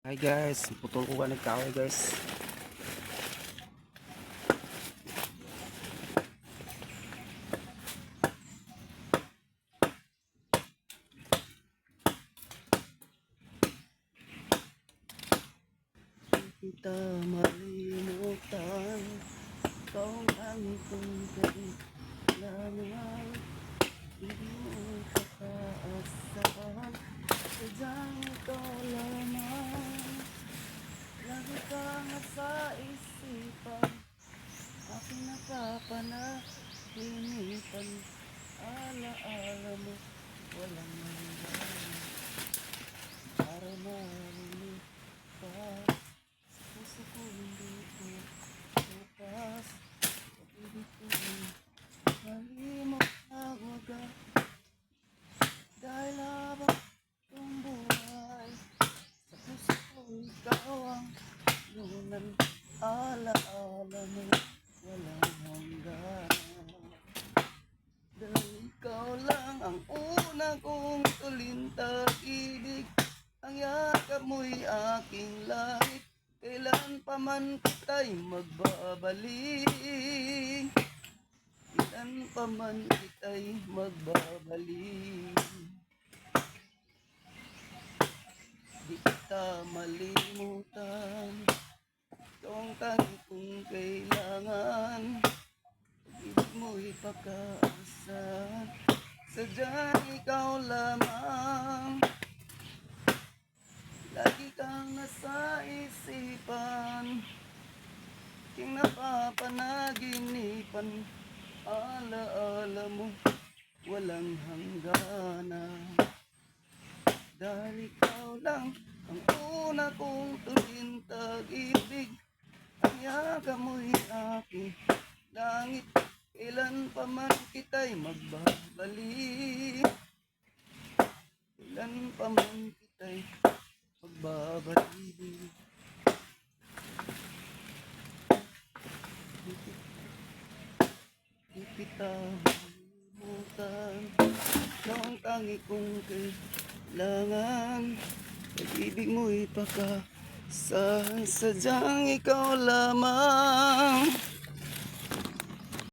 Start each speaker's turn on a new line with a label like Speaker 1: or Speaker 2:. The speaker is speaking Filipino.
Speaker 1: Hi guys, putol ko ka nagkaway guys. Kita malimutan kung ang kong kailangan. Hindi mo kakaasahan, sadyang ito lamang. Lagi ka nga sa isipan, aking napapanahinipan. Alaala mo, walang hanggan. Para marinig ka, sa puso ko hindi ko bukas. Pag-ibig ko malimot na wagas. Dahil habang itong buhay, sa puso ko ikaw ang lunan. Alaala mo, walang hanggan. Dahil ikaw lang ang una kong tulintag-ibig. Ang yakap mo'y aking langit, kailan pa man kita'y magbabalik. Kailan pa man kita'y magbabalik. Di kita malimutan, ito ang tanging kong kailangan. Pag-ibig mo'y pagkaasahan, sadyang ikaw lamang. Lagi kang nasa isipan, aking napapanaginipan. Alaala mo, walang hangganan. Dahil ikaw lang ang una kong tulintag-ibig. Ang yakap mo'y aking langit, kailan pa man kita'y magbabalik. Kailan pa man kita'y magbabalik. Di kita malimutan, ikaw ang tanging kong kailangan. Pag-ibig mo'y pagkasahan, sadyang ikaw lamang.